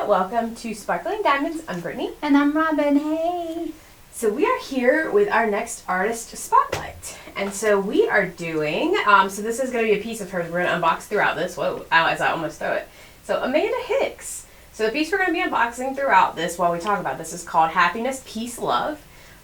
welcome to Sparkling Diamonds. I'm Brittany. And I'm Robin. Hey! So we are here with our next artist spotlight. And so we are doing, so this is going to be a piece of hers we're going to unbox throughout this. Whoa, as I almost throw it. So Amanda Hicks. So the piece we're going to be unboxing throughout this while we talk about this is called Happiness, Peace, Love.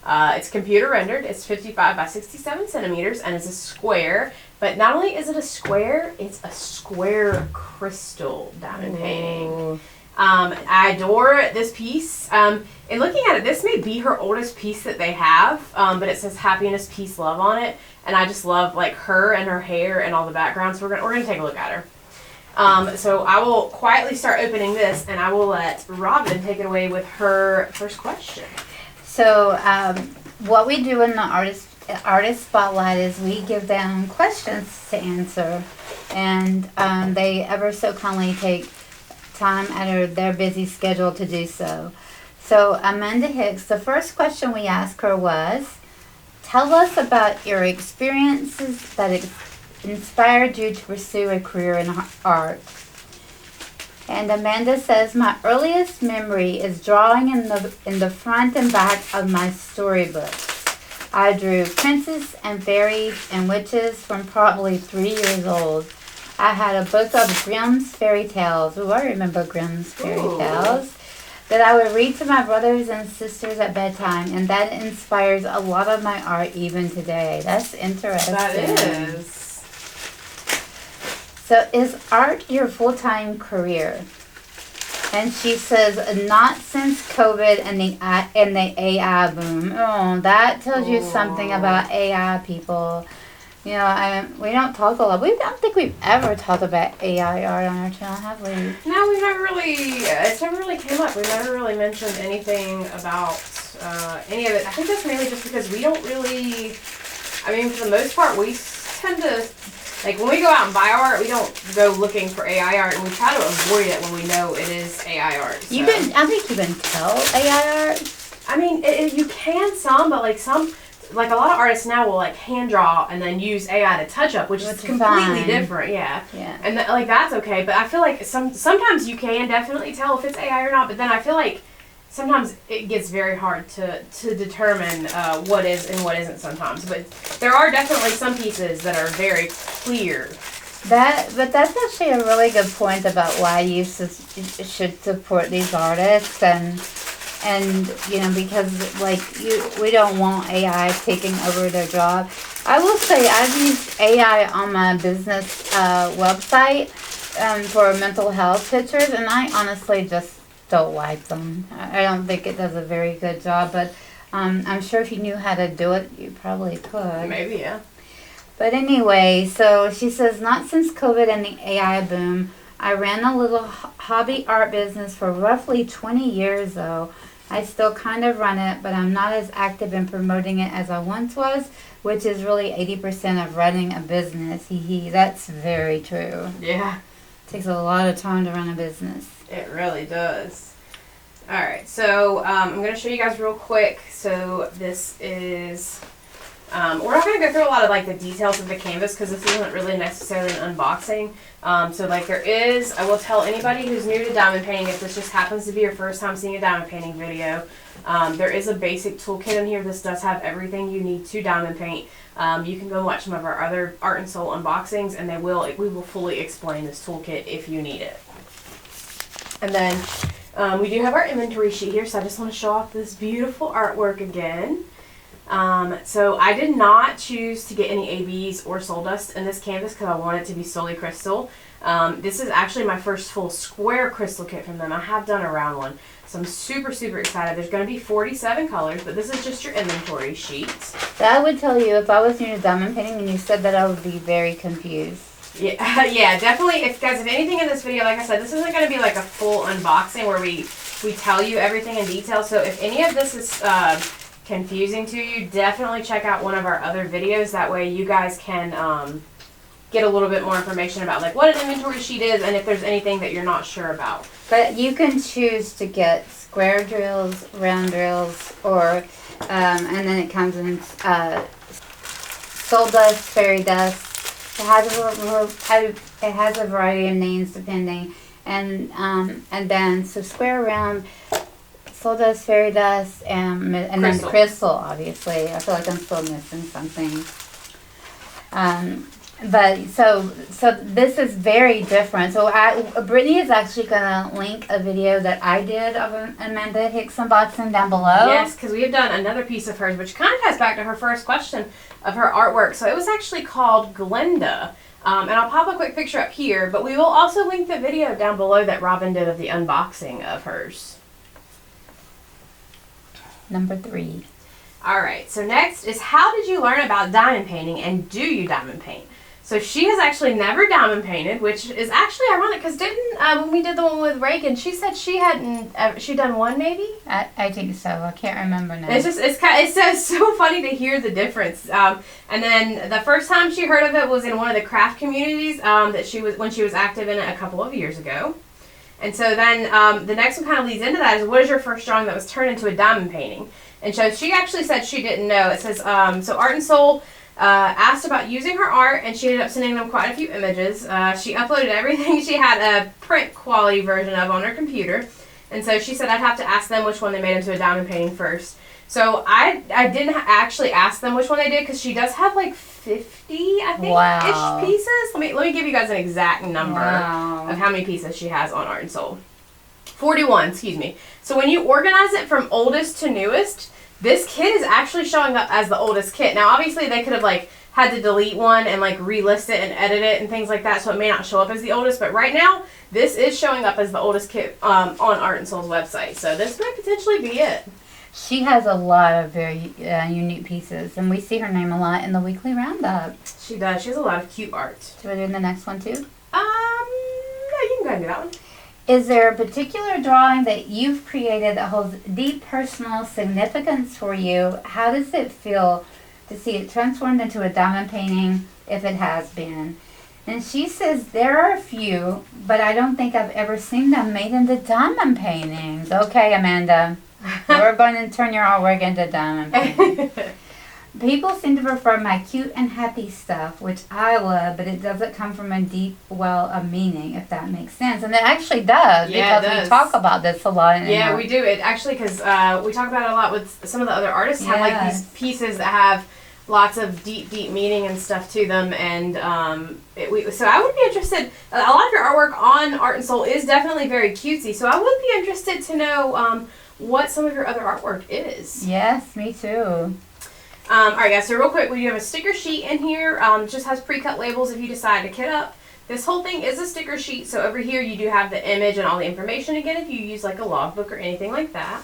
It's computer rendered. It's 55 by 67 centimeters and it's a square. But not only is it a square, it's a square crystal diamond painting. I adore this piece. And looking at it, this may be her oldest piece that they have, but it says Happiness, Peace, Love on it. And I just love like her and her hair and all the background. So we're gonna take a look at her. So I will quietly start opening this, and I will let Robin take it away with her first question. So what we do in the artist spotlight is we give them questions to answer, and they ever so kindly take time out of their busy schedule to do so. So Amanda Hicks, the first question we asked her was, tell us about your experiences that inspired you to pursue a career in art. And Amanda says, my earliest memory is drawing in the front and back of my storybooks. I drew princes and fairies and witches from probably 3 years old. I had a book of Grimm's fairy tales. Ooh, I remember Grimm's fairy tales. That I would read to my brothers and sisters at bedtime, and that inspires a lot of my art even today. That's interesting. That is. So is art your full-time career? And she says, not since COVID and the AI boom. Oh, that tells you something about AI, people. You know, we don't talk a lot. I don't think we've ever talked about AI art on our channel, have we? No, we've never really, it's never really came up. We've never really mentioned anything about any of it. I think that's mainly just because we don't really, I mean, for the most part, we tend to, like, when we go out and buy art, we don't go looking for AI art, and we try to avoid it when we know it is AI art. So. I think you can tell AI art. I mean, you can some, but like a lot of artists now will like hand draw and then use AI to touch up, which is completely different. Yeah. And like that's okay, but I feel like sometimes you can definitely tell if it's AI or not. But then I feel like sometimes it gets very hard to determine what is and what isn't sometimes. But there are definitely some pieces that are very clear. But that's actually a really good point about why you should support these artists and you know, because like we don't want AI taking over their job. I will say I've used AI on my business website for mental health pictures, and I honestly just don't like them. I don't think it does a very good job, but I'm sure if you knew how to do it, you probably could. Maybe, yeah. But anyway, so she says, not since COVID and the AI boom. I ran a little hobby art business for roughly 20 years, though. I still kind of run it, but I'm not as active in promoting it as I once was, which is really 80% of running a business. That's very true. Yeah. It takes a lot of time to run a business. It really does. All right, so I'm going to show you guys real quick. So this is, we're not going to go through a lot of like the details of the canvas because this isn't really necessarily an unboxing. So like there is, I will tell anybody who's new to diamond painting, if this just happens to be your first time seeing a diamond painting video, there is a basic toolkit in here. This does have everything you need to diamond paint. You can go and watch some of our other Art and Soul unboxings, and we will fully explain this toolkit if you need it. And then we do have our inventory sheet here, so I just want to show off this beautiful artwork again. So I did not choose to get any ABs or soul dust in this canvas because I want it to be solely crystal. This is actually my first full square crystal kit from them. I have done a round one, so I'm super, super excited. There's going to be 47 colors, but this is just your inventory sheet. That would tell you, if I was new to diamond painting and you said that, I would be very confused. Yeah, yeah, definitely. If anything in this video, like I said, this isn't going to be like a full unboxing where we tell you everything in detail. So if any of this is confusing to you, definitely check out one of our other videos. That way you guys can get a little bit more information about like what an inventory sheet is and if there's anything that you're not sure about. But you can choose to get square drills, round drills, or and then it comes in soul dust, fairy dust. It has a variety of names depending. and then so square, round, soul dust, fairy dust, and then the crystal. Obviously, I feel like I'm still missing something. But so this is very different. So Brittany is actually going to link a video that I did of Amanda Hicks unboxing down below. Yes, because we have done another piece of hers, which kind of ties back to her first question of her artwork. So it was actually called Glenda. And I'll pop a quick picture up here, but we will also link the video down below that Robin did of the unboxing of hers. Number 3. All right, so next is, how did you learn about diamond painting, and do you diamond paint? So she has actually never diamond painted, which is actually ironic because when we did the one with Reagan, she said she hadn't. She done one maybe. I think so. I can't remember now. It's so funny to hear the difference. And then the first time she heard of it was in one of the craft communities when she was active in it a couple of years ago. And so then the next one kind of leads into that is, what is your first drawing that was turned into a diamond painting? And so she actually said she didn't know. It says so Art and Soul. Asked about using her art, and she ended up sending them quite a few images. She uploaded everything she had a print quality version of on her computer, and so she said I'd have to ask them which one they made into a diamond painting first. So I didn't actually ask them which one they did, because she does have like 50, I think, ish pieces. Let me give you guys an exact number of how many pieces she has on Art and Soul. 41, excuse me. So when you organize it from oldest to newest, this kit is actually showing up as the oldest kit. Now, obviously, they could have had to delete one and relist it and edit it and things like that, so it may not show up as the oldest. But right now, this is showing up as the oldest kit on Art and Soul's website. So this might potentially be it. She has a lot of very unique pieces, and we see her name a lot in the weekly roundup. She does. She has a lot of cute art. Should we do the next one too? No, you can go ahead and do that one. Is there a particular drawing that you've created that holds deep personal significance for you? How does it feel to see it transformed into a diamond painting, if it has been? And she says there are a few, but I don't think I've ever seen them made into diamond paintings. Okay, Amanda, we're going to turn your artwork into diamond paintings. People seem to prefer my cute and happy stuff, which I love, but it doesn't come from a deep well of meaning, if that makes sense. And it actually does, yeah, because we talk about this a lot. Yeah, we do. It actually, because we talk about it a lot with some of the other artists, have these pieces that have lots of deep meaning and stuff to them. And so I would be interested. A lot of your artwork on Art and Soul is definitely very cutesy, so I would be interested to know what some of your other artwork is. Yes, me too. Alright guys, so real quick, we do have a sticker sheet in here. It just has pre-cut labels if you decide to kit up. This whole thing is a sticker sheet, so over here you do have the image and all the information again if you use a logbook or anything like that.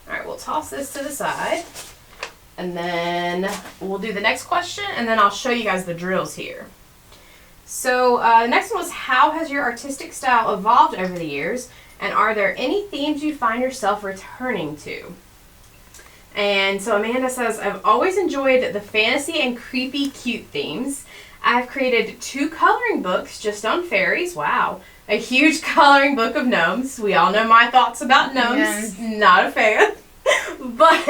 Alright, we'll toss this to the side. And then we'll do the next question, and then I'll show you guys the drills here. So the next one was, how has your artistic style evolved over the years? And are there any themes you find yourself returning to? And so Amanda says, I've always enjoyed the fantasy and creepy cute themes. I've created 2 coloring books just on fairies. Wow. A huge coloring book of gnomes. We all know my thoughts about gnomes. Yes. Not a fan. But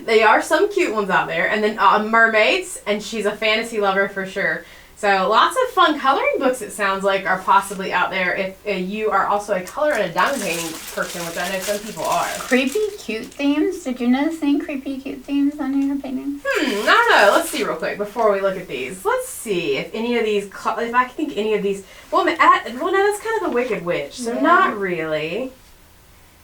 they are some cute ones out there. And then mermaids, and she's a fantasy lover for sure. So lots of fun coloring books, it sounds like, are possibly out there if you are also a color and a diamond painting person, which I know some people are. Creepy cute themes? Did you notice any creepy cute themes on your paintings? I don't know. Let's see real quick before we look at these. Let's see if any of these, if I can think any of these. Well, no, that's kind of the Wicked Witch, so not really.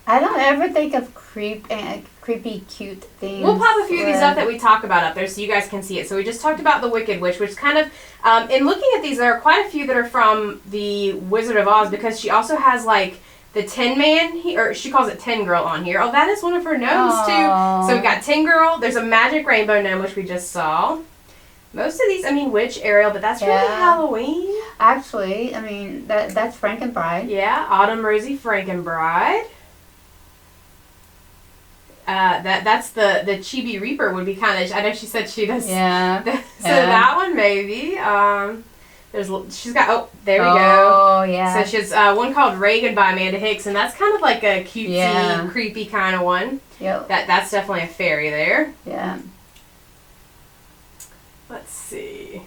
I don't ever think of creepy cute themes. We'll pop a few of these up that we talk about up there so you guys can see it. So we just talked about the Wicked Witch, which kind of, in looking at these, there are quite a few that are from the Wizard of Oz, because she also has the Tin Man, or she calls it Tin Girl on here. Oh, that is one of her gnomes too. So we got Tin Girl. There's a Magic Rainbow gnome, which we just saw. Most of these, Witch, Ariel, but that's really Halloween. Actually, that's Frankenbride. Yeah, Autumn Rosie Frankenbride. That's the Chibi Reaper would be kind of, I know she said she does. Yeah. So that one maybe. She's got, there we go. Oh, yeah. So she has one called Reagan by Amanda Hicks, and that's kind of like a cutesy, creepy kind of one. Yep. That's definitely a fairy there. Yeah. Let's see.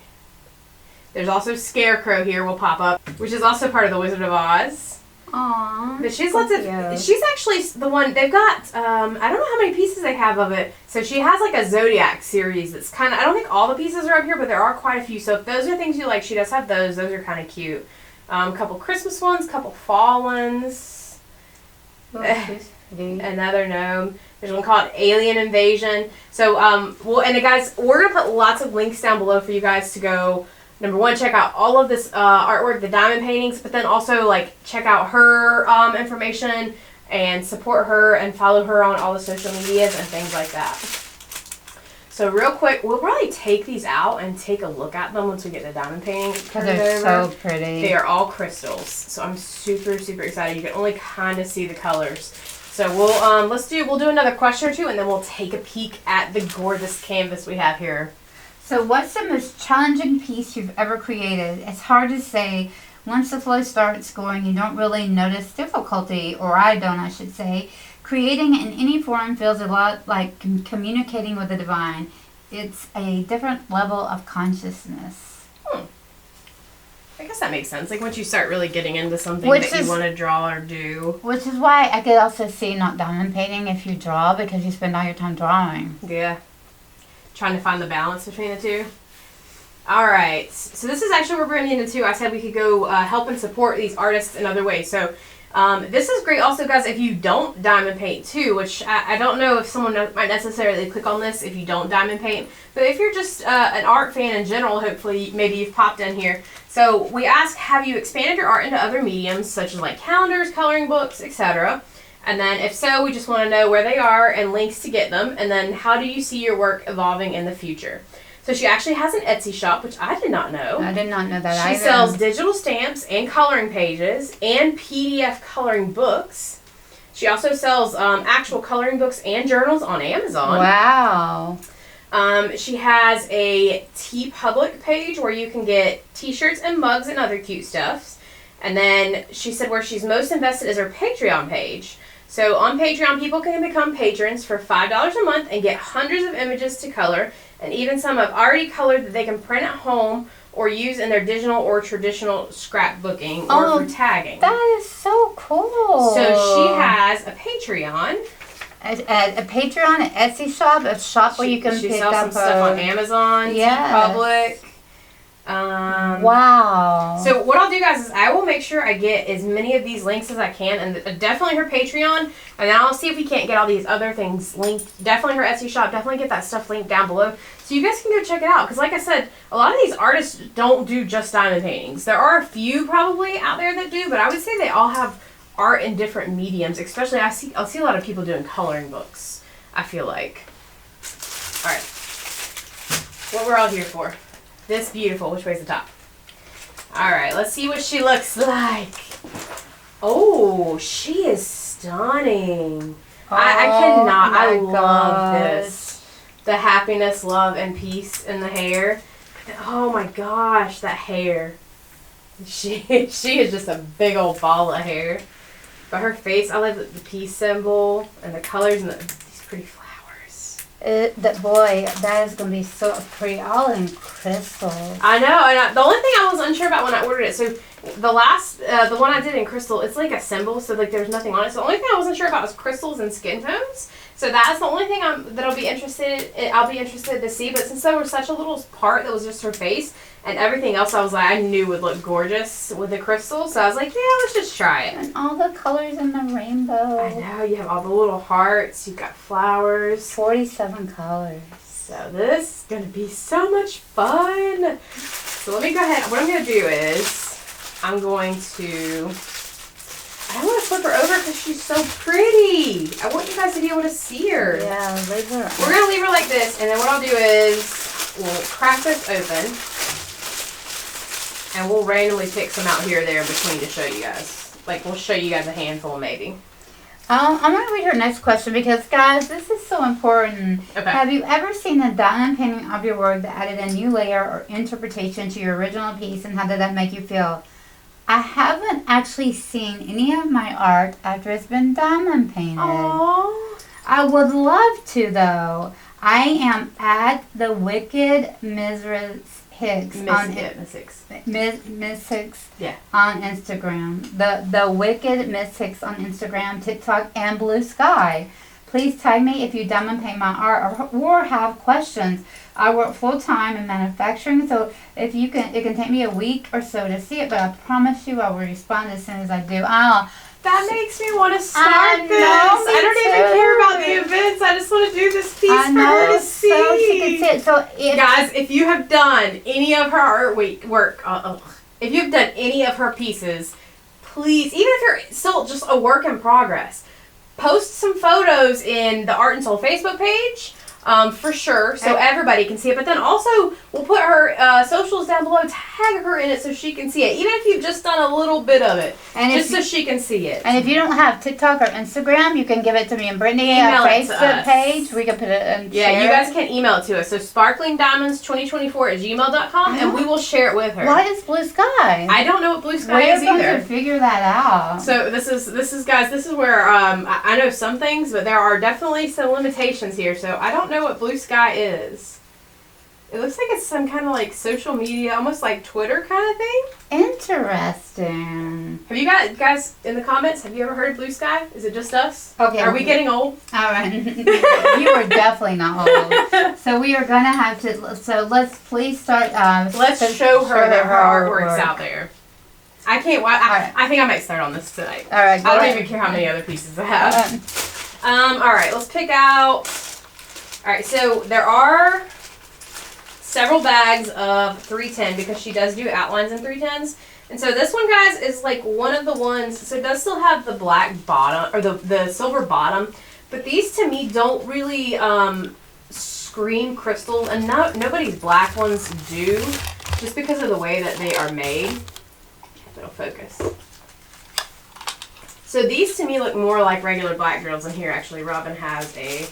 There's also Scarecrow here will pop up, which is also part of the Wizard of Oz. Aww. But she's lots of. She's actually the one they've got. I don't know how many pieces they have of it. So she has like a Zodiac series. That's kind of. I don't think all the pieces are up here, but there are quite a few. So if those are things you like, she does have those. Those are kind of cute. A couple Christmas ones, couple fall ones. Another gnome. There's one called Alien Invasion. So well, and guys, we're gonna put lots of links down below for you guys to go. Number one, check out all of this artwork, the diamond paintings, but then also like check out her information and support her and follow her on all the social medias and things like that. So real quick, we'll probably take these out and take a look at them once we get the diamond painting. Because they're so pretty. They are all crystals, so I'm super, super excited. You can only kind of see the colors. So we'll do another question or two, and then we'll take a peek at the gorgeous canvas we have here. So what's the most challenging piece you've ever created? It's hard to say. Once the flow starts going, you don't really notice difficulty, or I don't, I should say. Creating in any form feels a lot like communicating with the divine. It's a different level of consciousness. I guess that makes sense. Like once you start really getting into something that you want to draw or do. Which is why I could also see not diamond painting if you draw, because you spend all your time drawing. Yeah. Trying to find the balance between the two. All right. So this is actually where we're going to get into. I said we could go help and support these artists in other ways. So this is great also, guys, if you don't diamond paint too, which I don't know if someone might necessarily click on this if you don't diamond paint. But if you're just an art fan in general, hopefully maybe you've popped in here. So we ask, have you expanded your art into other mediums such as like calendars, coloring books, etc.? And then if so, we just want to know where they are and links to get them. And then how do you see your work evolving in the future? So she actually has an Etsy shop, which I did not know. I did not know that either. She sells digital stamps and coloring pages and PDF coloring books. She also sells actual coloring books and journals on Amazon. Wow. She has a TeePublic page where you can get t-shirts and mugs and other cute stuffs. And then she said where she's most invested is her Patreon page. So on Patreon, people can become patrons for $5 a month and get hundreds of images to color, and even some have already colored that they can print at home or use in their digital or traditional scrapbooking or for tagging. That is so cool. So she has a Patreon. A Patreon, an Etsy shop, a shop where you can pick up some stuff on Amazon, TeePublic. Wow. So what I'll do, guys, is I will make sure I get as many of these links as I can, and definitely her Patreon, and then I'll see if we can't get all these other things linked. Definitely her Etsy shop. Definitely get that stuff linked down below, so you guys can go check it out. Because like I said, a lot of these artists don't do just diamond paintings. There are a few probably out there that do, but I would say they all have art in different mediums. Especially I'll see a lot of people doing coloring books, I feel like. All right, what we're all here for. This beautiful. Which way's the top? All right, let's see what she looks like. Oh, she is stunning. I cannot. I love this. The happiness, love, and peace in the hair. Oh my gosh, that hair. She is just a big old ball of hair. But her face, I love the peace symbol and the colors and these pretty flowers. Boy, that is going to be so pretty, all in crystals. I know. The only thing I was unsure about when I ordered it, so the one I did in crystal, it's like a symbol, so like there's nothing on it. So the only thing I wasn't sure about was crystals and skin tones. So that's the only thing I'll be interested to see. But since there was such a little part that was just her face, and everything else I knew would look gorgeous with the crystals. So I was like, yeah, let's just try it. And all the colors in the rainbow. I know, you have all the little hearts, you've got flowers. 47 colors. So this is going to be so much fun. So let me go ahead. What I'm going to do is I don't want to flip her over because she's so pretty. I want you guys to be able to see her. Yeah, leave her. We're going to leave her like this, and then what I'll do is we'll crack this open, and we'll randomly pick some out here or there in between to show you guys. Like, we'll show you guys a handful maybe. I'm going to read her next question because, guys, this is so important. Okay. Have you ever seen a diamond painting of your work that added a new layer or interpretation to your original piece, and how did that make you feel? I haven't actually seen any of my art after it's been diamond painted. Aww. I would love to, though. I am at the Wicked Mistress Hicks Miss Hicks. Miss Hicks Yeah. on Instagram. The Wicked Miss Hicks on Instagram, TikTok, and Blue Sky. Please tag me if you diamond paint my art or have questions. I work full time in manufacturing, so if you can, it can take me a week or so to see it, but I promise you I will respond as soon as I do. That makes me want to start I this. know, me I don't even too. care about the events. I just want to do this piece I for her know, to see. so she can see it. So Guys, if you have done any of her work, if you've done any of her pieces, please, even if you're still just a work in progress, post some photos in the Art and Soul Facebook page. For sure, so everybody can see it. But then also, we'll put her socials down below. Tag her in it so she can see it, even if you've just done a little bit of it, And just so she can see it. And if you don't have TikTok or Instagram, you can give it to me and Brittany Email our it to Facebook us. page. We can put it and Yeah, share you guys it. can email it to us. So sparklingdiamonds2024@gmail.com, and we will share it with her. What is Blue Sky? I don't know what Blue Sky We're is going either. to figure that out. So this is guys, this is where I know some things, but there are definitely some limitations here. So I don't know what Blue Sky is. It looks like it's some kind of like social media, almost like Twitter kind of thing. Interesting. Have you guys in the comments? Have you ever heard of Blue Sky? Is it just us? Okay. Are we getting old? All right. You are definitely not old. So we are going to have to. So let's please start. Let's show her that her artwork's artwork. out there. I can't. I think I might start on this tonight. All right. I don't even care how many other pieces I have. All right, let's pick out. All right, so there are several bags of 310 because she does do outlines in 310s. And so this one, guys, is like one of the ones, so it does still have the black bottom, or the silver bottom, but these to me don't really scream crystal, and nobody's black ones do, just because of the way that they are made. If it'll focus. So these to me look more like regular black drills, and here actually Robin has a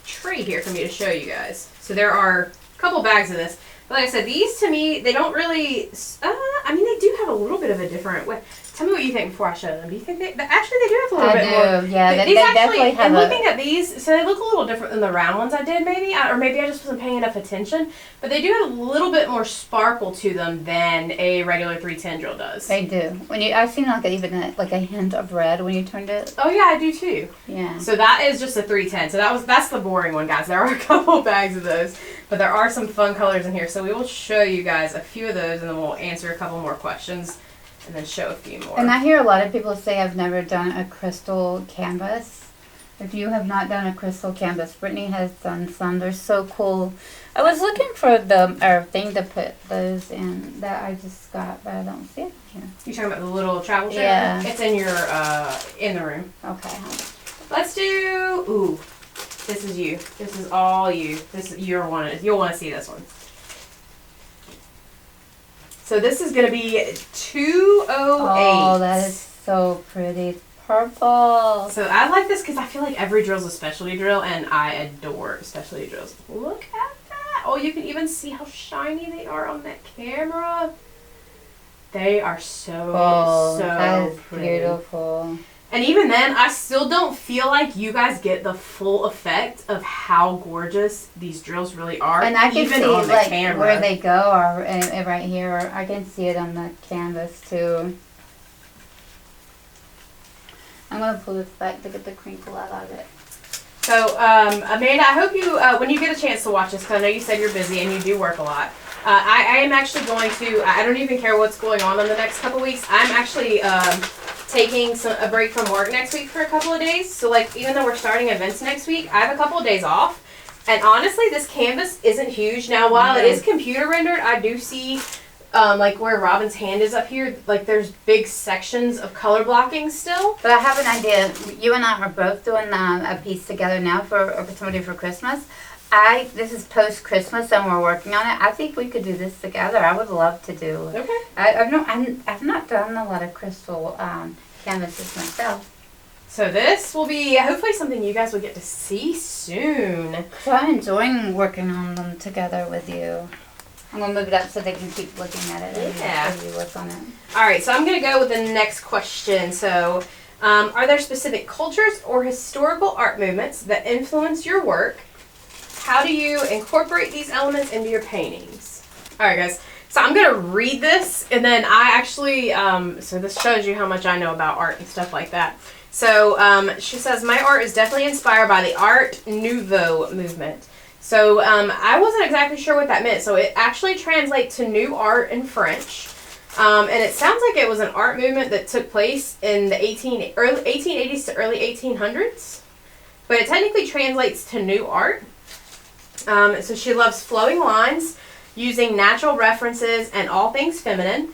tray here for me to show you guys. So there are a couple bags of this. But like I said, these to me, they don't really, I mean, they do have a little bit of a different way. Tell me what you think before I show them. Do you think actually they do have a little bit more? I do, yeah. They These actually, definitely have and looking at these, so they look a little different than the round ones I did maybe, or maybe I just wasn't paying enough attention. But they do have a little bit more sparkle to them than a regular 310 drill does. They do. I've seen even like a hint of red when you turned it. Oh yeah, I do too. Yeah. So that is just a 310. So that's the boring one, guys. There are a couple bags of those, but there are some fun colors in here. So we will show you guys a few of those, and then we'll answer a couple more questions, and then show a few more. And I hear a lot of people say I've never done a crystal canvas. If you have not done a crystal canvas, Brittany has done some. They're so cool. I was looking for the thing to put those in that I just got, but I don't see it here. You talking about the little travel trailer? Yeah. It's in your in the room. Okay. Let's do. Ooh, this is you. This is all you. You'll want to see this one. So this is gonna be 208. Oh, that is so pretty. It's purple. So I like this because I feel like every drill is a specialty drill, and I adore specialty drills. Look at that! Oh, you can even see how shiny they are on that camera. They are so that is pretty. beautiful. And even then, I still don't feel like you guys get the full effect of how gorgeous these drills really are. And I can even see on the like camera. where they go, or right here. Or I can see it on the canvas too. I'm gonna pull this back to get the crinkle out of it. So, Amanda, I hope you, when you get a chance to watch this, because I know you said you're busy and you do work a lot. I am actually going to, I don't even care what's going on in the next couple weeks. I'm actually taking a break from work next week for a couple of days. So, like, even though we're starting events next week, I have a couple of days off. And honestly, this canvas isn't huge. Now, while it is computer rendered, I do see, like, where Robin's hand is up here, like, there's big sections of color blocking still. But I have an idea. You and I are both doing a piece together now for opportunity for Christmas. This is post Christmas and we're working on it. I think we could do this together. I would love to do. Okay. I've not done a lot of crystal canvases myself. So this will be hopefully something you guys will get to see soon. So I'm enjoying working on them together with you. I'm going to move it up so they can keep looking at it as you work on it. All right, so I'm going to go with the next question. So, are there specific cultures or historical art movements that influence your work? how do you incorporate these elements into your paintings? All right, guys. So I'm going to read this, and then I actually, so this shows you how much I know about art and stuff like that. So she says, my art is definitely inspired by the Art Nouveau movement. So I wasn't exactly sure what that meant. So it actually translates to new art in French. And it sounds like it was an art movement that took place in the early 1880s to early 1800s. But it technically translates to new art. So she loves flowing lines, using natural references and all things feminine.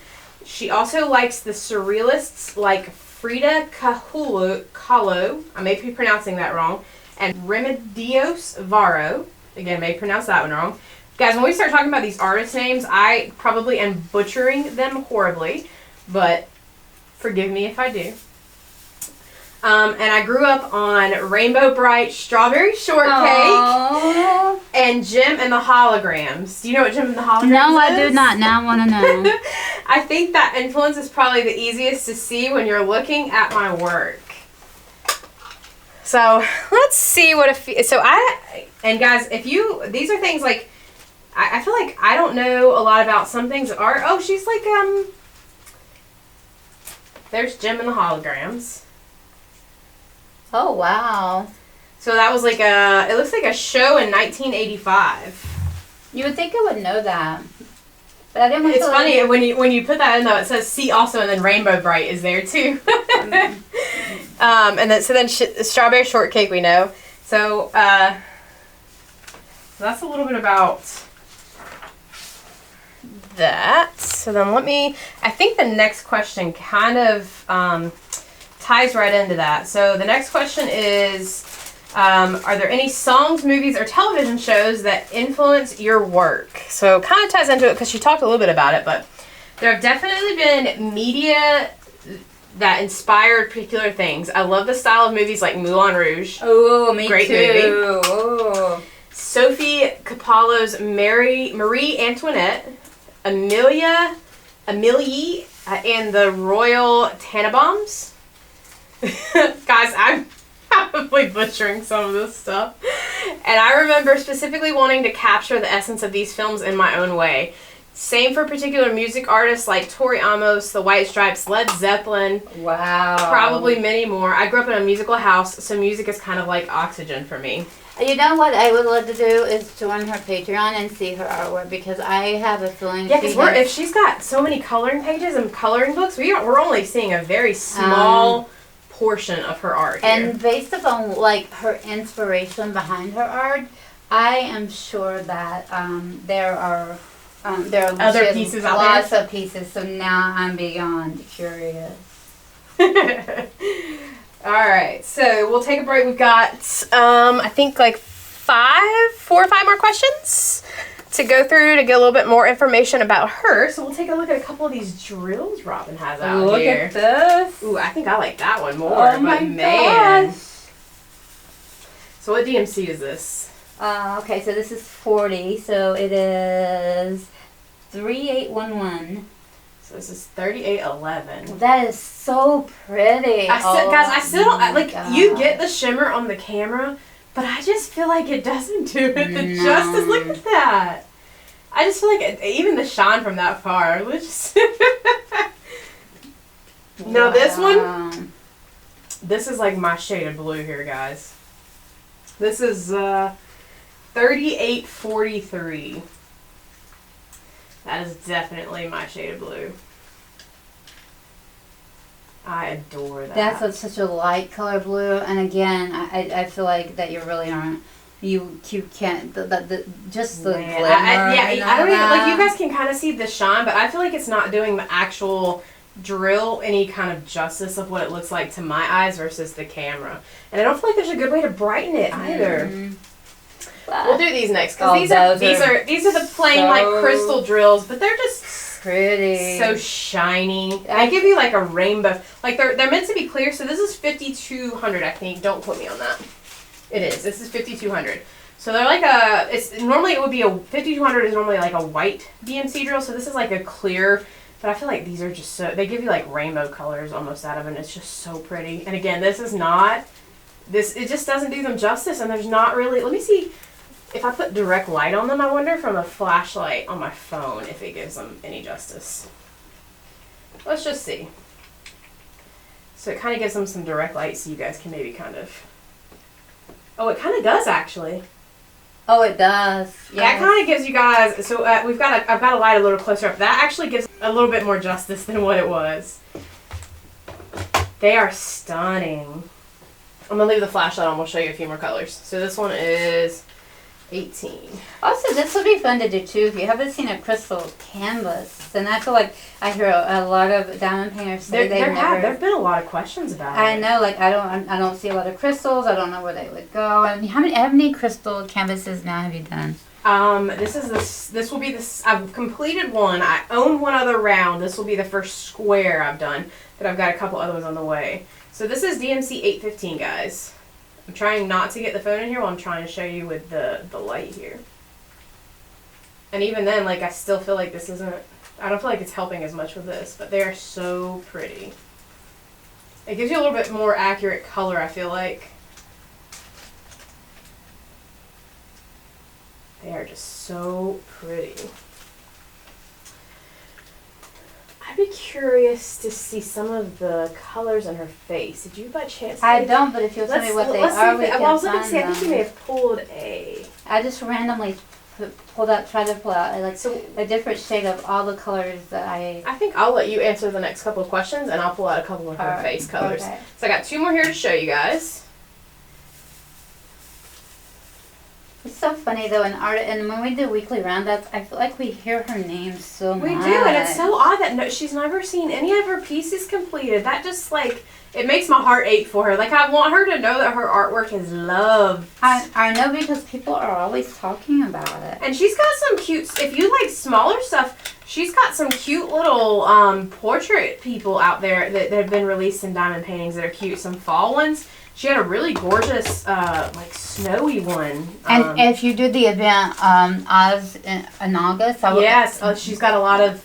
She also likes the surrealists like Frida Kahlo, I may be pronouncing that wrong, and Remedios Varo. Again, I may pronounce that one wrong. Guys, when we start talking about these artist names, I probably am butchering them horribly, but forgive me if I do. And I grew up on Rainbow Bright Strawberry Shortcake Aww. and Jim and the Holograms. Do you know what Jim and the Holograms No, is? I do not. Now I want to know. I think that influence is probably the easiest to see when you're looking at my work. So let's see what and guys, these are things like, I feel like I don't know a lot about some things of art. Oh, she's like, there's Jim and the Holograms. Oh, wow. So that was like it looks like a show in 1985. You would think I would know that. But I didn't want It's to funny when you put that in though, it says see also, and then Rainbow Bright is there too. And then Strawberry Shortcake we know. So that's a little bit about that. So then I think the next question kind of ties right into that. So the next question is, are there any songs, movies, or television shows that influence your work? So kind of ties into it because she talked a little bit about it, but there have definitely been media that inspired particular things. I love the style of movies like Moulin Rouge. Oh, me Great too. movie. Oh. Sophie Cappello's Marie Antoinette, Amelie, and the Royal Tannenbaums. Guys, I'm probably butchering some of this stuff. And I remember specifically wanting to capture the essence of these films in my own way. Same for particular music artists like Tori Amos, The White Stripes, Led Zeppelin. Wow. Probably many more. I grew up in a musical house, so music is kind of like oxygen for me. You know what I would love to do is join her Patreon and see her artwork, because I have a feeling. Yeah, because if she's got so many coloring pages and coloring books, we're only seeing a very small portion of her art here. And based upon like her inspiration behind her art, I am sure that there are other pieces out there. Lots of pieces. So now I'm beyond curious. All right, so we'll take a break. We've got I think like 4 or 5 more questions to go through to get a little bit more information about her. So we'll take a look at a couple of these drills Robin has out here. Look at this. Ooh, I think I like that one more. Oh my gosh. So what DMC is this? Okay, so this is 40. So it is 3811. So this is 3811. That is so pretty. Guys, I still don't God. You get the shimmer on the camera, but I just feel like it doesn't do it the justice. Look at that. I just feel like even the shine from that far. Now this one, this is like my shade of blue here, guys. This is 3843. That is definitely my shade of blue. I adore that. That's such a light color blue, and again, I feel like that you really aren't. You can't just the Man, glimmer. I don't even like. You guys can kind of see the shine, but I feel like it's not doing the actual drill any kind of justice of what it looks like to my eyes versus the camera. And I don't feel like there's a good way to brighten it either. We'll do these next because these are the plain like crystal drills, but they're just pretty, so shiny. They give you like a rainbow. Like they're meant to be clear. So this is 5200, I think. Don't quote me on that. It is. This is 5200. So they're like normally it would be 5200 is normally like a white DMC drill. So this is like a clear. But I feel like these are just they give you like rainbow colors almost out of it, and it's just so pretty. And again, it just doesn't do them justice, and there's not really, let me see, if I put direct light on them, I wonder from a flashlight on my phone if it gives them any justice. Let's just see. So it kind of gives them some direct light so you guys can maybe kind of... Oh, it kind of does actually. Oh, it does. Yes. That kind of gives you guys... So I've got to light a little closer up. That actually gives a little bit more justice than what it was. They are stunning. I'm going to leave the flashlight on. We'll show you a few more colors. So this one is 18. Also, this would be fun to do too if you haven't seen a crystal canvas. And I feel like I hear a lot of diamond painters say There've been a lot of questions about it. I know, like I don't see a lot of crystals. I don't know where they would go. And how many crystal canvases now have you done? This will be this. I've completed one. I own one other round. This will be the first square I've done, but I've got a couple other ones on the way. So this is DMC 815, guys. I'm trying not to get the phone in here while I'm trying to show you with the light here. And even then, like, I still feel like this isn't, I don't feel like it's helping as much with this, but they are so pretty. It gives you a little bit more accurate color, I feel like. They are just so pretty. I'd be curious to see some of the colors on her face. Did you by chance? I don't, but if you'll tell me what they are, we can I was looking to see. I find think you may have pulled a. I just randomly tried to pull out like a different shade of all the colors that I think I'll let you answer the next couple of questions, and I'll pull out a couple of her face colors. Okay. So I got 2 more here to show you guys. It's so funny though, and when we do weekly roundups, I feel like we hear her name so much. We do, and it's so odd that she's never seen any of her pieces completed. That just, like, it makes my heart ache for her. Like, I want her to know that her artwork is loved. I know, because people are always talking about it. And she's got some cute, if you like smaller stuff, she's got some cute little portrait people out there that have been released in diamond paintings that are cute. Some fall ones. She had a really gorgeous, like, snowy one. And if you do the event Oz in August, yes, she's got a lot of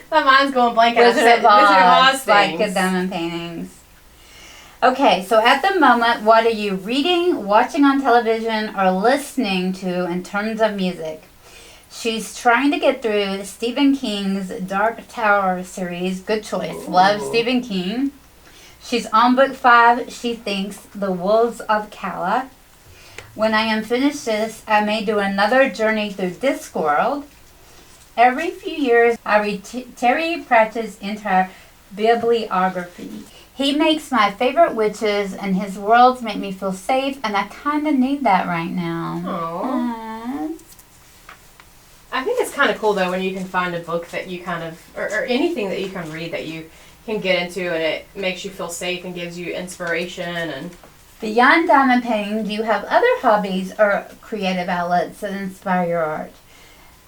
my mind's going blank. Wizard of Oz things. like diamond paintings. Okay, so at the moment, what are you reading, watching on television, or listening to in terms of music? She's trying to get through Stephen King's Dark Tower series. Good choice. Ooh. Love Stephen King. She's on book 5. She thinks The Wolves of Calla. When I am finished this, I may do another journey through Discworld. Every few years, I read Terry Pratchett's entire bibliography. He makes my favorite witches, and his worlds make me feel safe, and I kind of need that right now. Aww. I think it's kind of cool, though, when you can find a book that you kind of, or anything that you can read that you can get into, and it makes you feel safe and gives you inspiration. And beyond diamond painting, do you have other hobbies or creative outlets that inspire your art?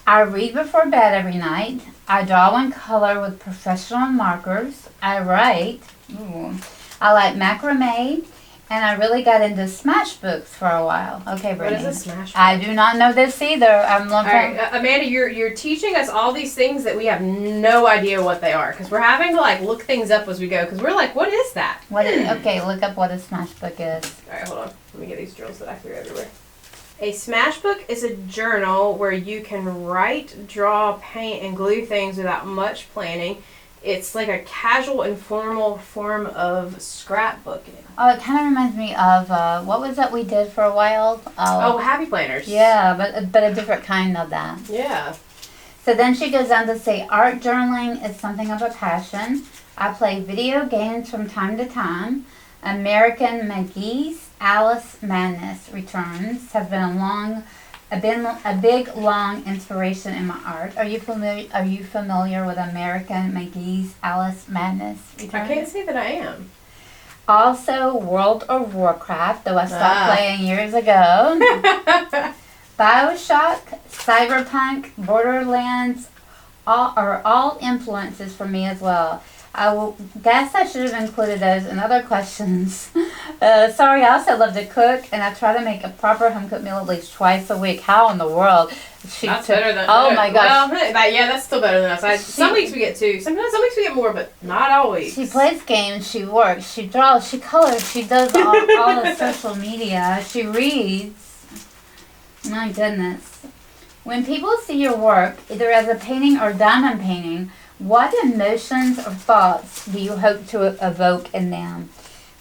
I read before bed every night. I draw and color with professional markers. I write. Ooh. I like macrame. And I really got into smash books for a while. Okay, Brittany. What is a smash book? I do not know this either. I'm looking. All right, Amanda, you're teaching us all these things that we have no idea what they are, because we're having to, like, look things up as we go, because we're like, what is that? Okay, look up what a smash book is. All right, hold on. Let me get these drills that I threw everywhere. A smash book is a journal where you can write, draw, paint, and glue things without much planning. It's like a casual, informal form of scrapbooking. Oh, it kind of reminds me of, what was that we did for a while? Happy planners. Yeah, but a different kind of that. Yeah. So then she goes on to say, art journaling is something of a passion. I play video games from time to time. American McGee's Alice Madness Returns has been a big, long inspiration in my art. Are you familiar with American McGee's Alice Madness Returns? I can't say that I am. Also, World of Warcraft, though I stopped playing years ago. BioShock, Cyberpunk, Borderlands are all influences for me as well. I guess I should have included those in other questions. Sorry, I also love to cook, and I try to make a proper home cooked meal at least twice a week. How in the world? That's better than. Oh my gosh. Well, yeah, that's still better than us. Some weeks we get 2. Sometimes some weeks we get more, but not always. She plays games. She works. She draws. She colors. She does all the social media. She reads. My goodness. When people see your work, either as a painting or diamond painting, what emotions or thoughts do you hope to evoke in them?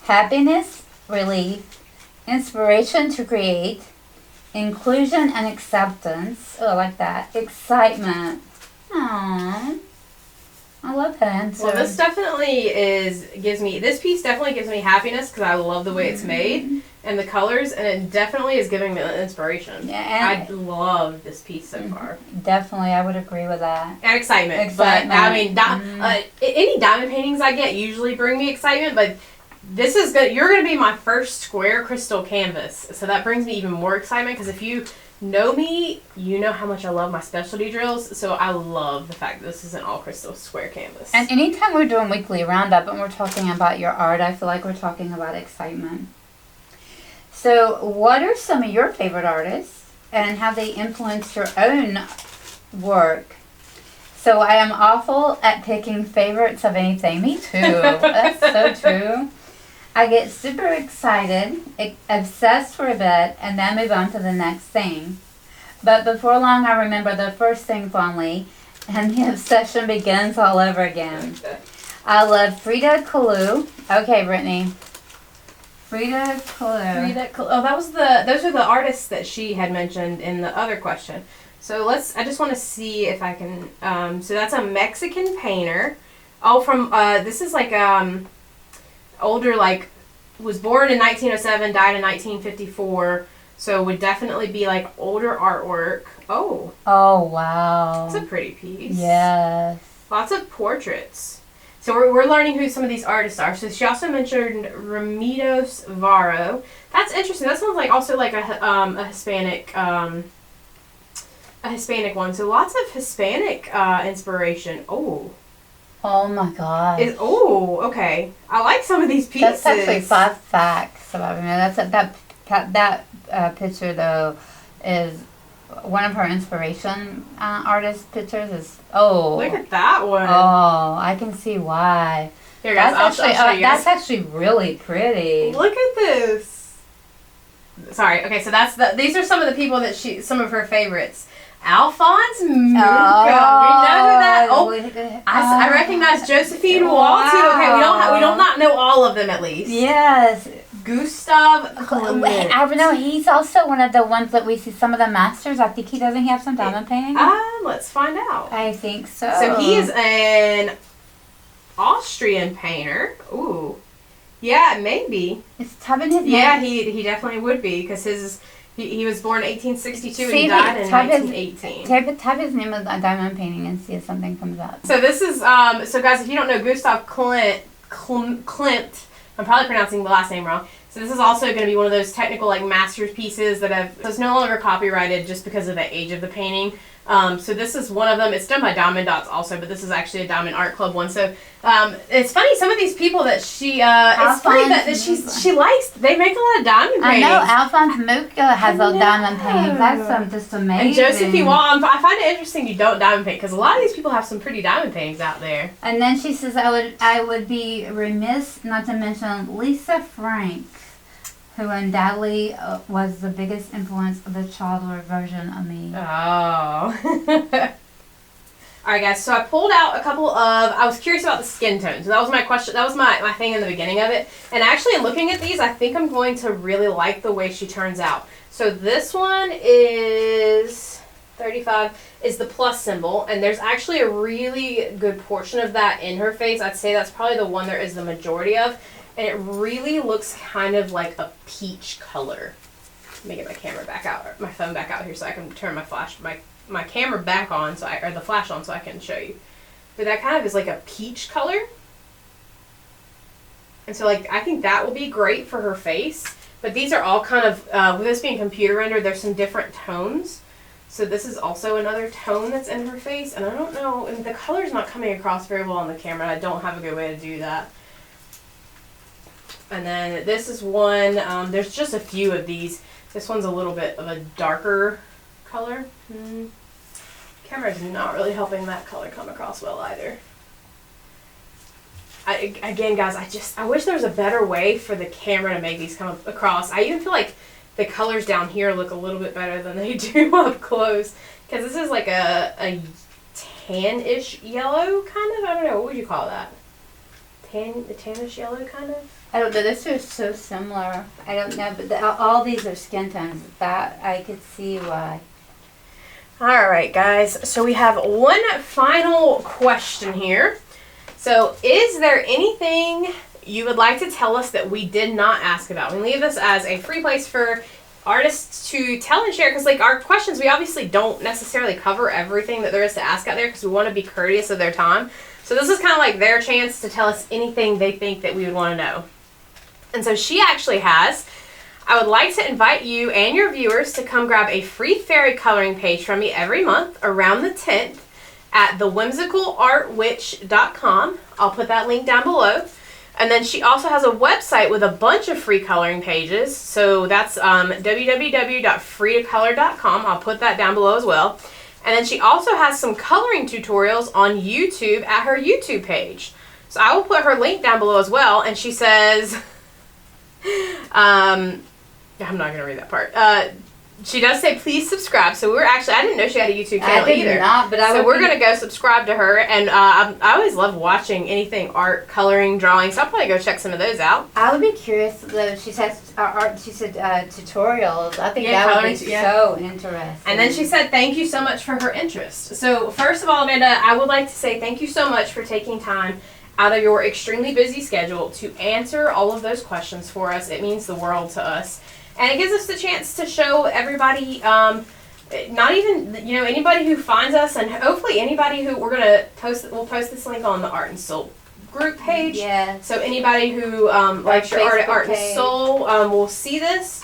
Happiness, relief, inspiration to create, inclusion and acceptance. Oh, I like that. Excitement. Aww. I love that answer. Well, this piece definitely gives me happiness because I love the way it's made and the colors, and it definitely is giving me inspiration. Yeah, I love this piece so far. Definitely, I would agree with that. And excitement. But, I mean, any diamond paintings I get usually bring me excitement, but this is good. You're going to be my first square crystal canvas, so that brings me even more excitement because if you know me, you know how much I love my specialty drills, so I love the fact that this is an all crystal square canvas. And anytime we're doing weekly roundup and we're talking about your art, I feel like we're talking about excitement. So what are some of your favorite artists and how they influence your own work? So I am awful at picking favorites of anything. Me too. That's so true. I get super excited, obsessed for a bit, and then move on to the next thing. But before long, I remember the first thing fondly, and the obsession begins all over again. I love Frida Kahlo. Okay, Brittany. Frida Kahlo. Oh, those are the artists that she had mentioned in the other question. So I just want to see if I can, so that's a Mexican painter. Oh, from, this is like, older, like, was born in 1907, died in 1954, so would definitely be like older artwork. Oh Wow, that's a pretty piece. Yes, lots of portraits. So we're learning who some of these artists are. So she also mentioned Remedios Varo. That's interesting. That sounds like also like a Hispanic one. So lots of Hispanic inspiration. Oh my God. Okay. I like some of these pieces. That's actually 5 facts about me. That picture though is one of her inspiration artist pictures. Look at that one. Oh, I can see why. Here, guys, I'll show you guys. That's actually really pretty. Look at this. Sorry. Okay, so these are some of the people that some of her favorites. Alphonse Mucha. We know who that. I recognize Josephine Wall too. Okay, we don't not know all of them at least. Yes. Gustav Klimt. I know he's also one of the ones that we see some of the masters. I think he have some diamond painting. Let's find out. I think so. So he is an Austrian painter. Ooh. Yeah, maybe. Is Tubin his name? Yeah, he definitely would be because he was born in 1862 and he died in 1918. Type his name with a diamond painting and see if something comes up. So this is, so guys, if you don't know Gustav Klimt, I'm probably pronouncing the last name wrong. So this is also going to be one of those technical like master's pieces so it's no longer copyrighted just because of the age of the painting. So this is one of them. It's done by Diamond Dots also, but this is actually a Diamond Art Club one. So it's funny, some of these people that she it's funny that she likes, they make a lot of diamond paintings. I know Alphonse Mucha has a diamond painting. That's just amazing. And Josephine Wall, I find it interesting you don't diamond paint because a lot of these people have some pretty diamond paintings out there. And then she says I would be remiss not to mention Lisa Frank, who undoubtedly was the biggest influence of the childhood version of me. Oh. Alright guys, so I pulled out a couple of, I was curious about the skin tones. So that was my question, that was my thing in the beginning of it. And actually in looking at these, I think I'm going to really like the way she turns out. So this one is 35, is the plus symbol. And there's actually a really good portion of that in her face. I'd say that's probably the one there is the majority of. And it really looks kind of like a peach color. Let me get my camera back out, or my phone back out here so I can turn my camera back on, or the flash on so I can show you. But that kind of is like a peach color. And so like, I think that will be great for her face. But these are all kind of, with this being computer rendered, there's some different tones. So this is also another tone that's in her face, and I don't know, and the color's not coming across very well on the camera. I don't have a good way to do that. And then this is one, there's just a few of these. This one's a little bit of a darker color. Camera's not really helping that color come across well either. Again, guys, I wish there was a better way for the camera to make these come across. I even feel like the colors down here look a little bit better than they do up close. Because this is like a tan-ish yellow, kind of. I don't know, what would you call that? Tannish yellow, kind of? I don't know. This is so similar. I don't know, but all these are skin tones. That I could see why. All right, guys. So we have one final question here. So, is there anything you would like to tell us that we did not ask about? We leave this as a free place for artists to tell and share, because like our questions, we obviously don't necessarily cover everything that there is to ask out there, because we want to be courteous of their time. So this is kind of like their chance to tell us anything they think that we would want to know. And so she actually has, I would like to invite you and your viewers to come grab a free fairy coloring page from me every month around the 10th at thewhimsicalartwitch.com. I'll put that link down below. And then she also has a website with a bunch of free coloring pages. So that's www.freetocolor.com. I'll put that down below as well. And then she also has some coloring tutorials on YouTube at her YouTube page. So I will put her link down below as well. And she says, I'm not going to read that part. She does say please subscribe. So I didn't know she had a YouTube channel either. I did not, but so we're going to go subscribe to her. And I always love watching anything art, coloring, drawing. So I'll probably go check some of those out. I would be curious though. She said tutorials. I think that would be so interesting. And then she said thank you so much for her interest. So first of all, Amanda, I would like to say thank you so much for taking time out of your extremely busy schedule to answer all of those questions for us. It means the world to us. And it gives us the chance to show everybody, not even, anybody who finds us, and hopefully anybody who we'll post this link on the Art and Soul group page. Yeah. So anybody who likes your art and soul will see this.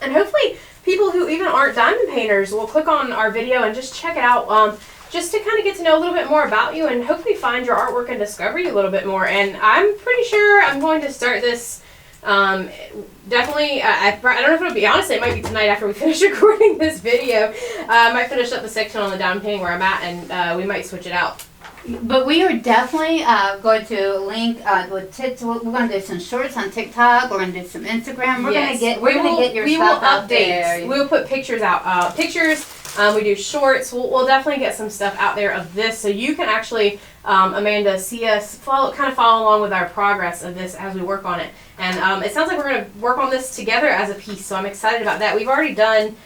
And hopefully people who even aren't diamond painters will click on our video and just check it out, just to kind of get to know a little bit more about you and hopefully find your artwork and discover you a little bit more. And I'm pretty sure I'm going to start this definitely, I don't know if it'll be, honestly, it might be tonight after we finish recording this video. I might finish up the section on the diamond painting where I'm at, and we might switch it out. But we are definitely going to link with we're going to do some shorts on TikTok. We're going to do some Instagram. We're going to get your stuff out there. We will put pictures out. We do shorts. We'll definitely get some stuff out there of this, so you can actually, Amanda, see us follow along with our progress of this as we work on it. And it sounds like we're going to work on this together as a piece, so I'm excited about that. We've already done.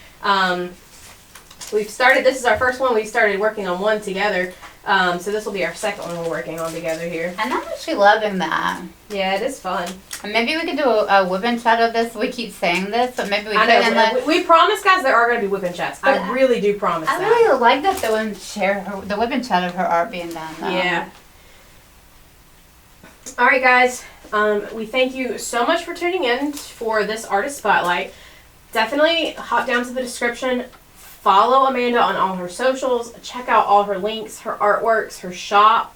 We've started. This is our first one. We started working on one together. So this will be our second one we're working on together here. And I'm actually loving that. Yeah, it is fun. And maybe we could do a whip-in chat of this. We keep saying this, but maybe we could. We promise, guys, there are going to be whip-in chats. I really do promise that. I really like that the women share the whip-in chat of her art being done. Yeah. All right, guys. We thank you so much for tuning in for this artist spotlight. Definitely hop down to the description. Follow Amanda on all her socials. Check out all her links, her artworks, her shop.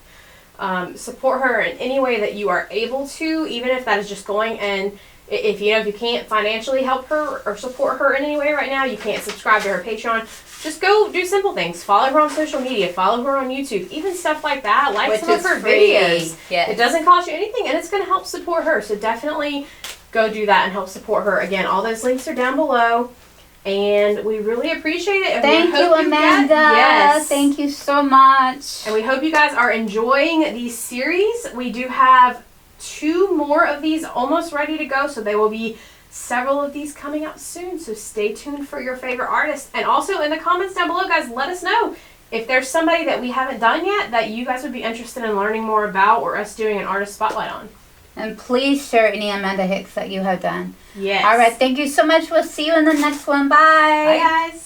Support her in any way that you are able to, even if that is just going and if you can't financially help her or support her in any way right now, you can't subscribe to her Patreon. Just go do simple things. Follow her on social media. Follow her on YouTube. Even stuff like that. Like some of her videos. Yes. It doesn't cost you anything, and it's going to help support her. So definitely go do that and help support her. Again, all those links are down below. And we really appreciate it. And Thank you, Amanda. Yes. Thank you so much. And we hope you guys are enjoying these series. We do have 2 more of these almost ready to go. So there will be several of these coming out soon. So stay tuned for your favorite artists. And also in the comments down below, guys, let us know if there's somebody that we haven't done yet that you guys would be interested in learning more about or us doing an artist spotlight on. And please share any Amanda Hicks that you have done. Yes. All right. Thank you so much. We'll see you in the next one. Bye. Bye, guys.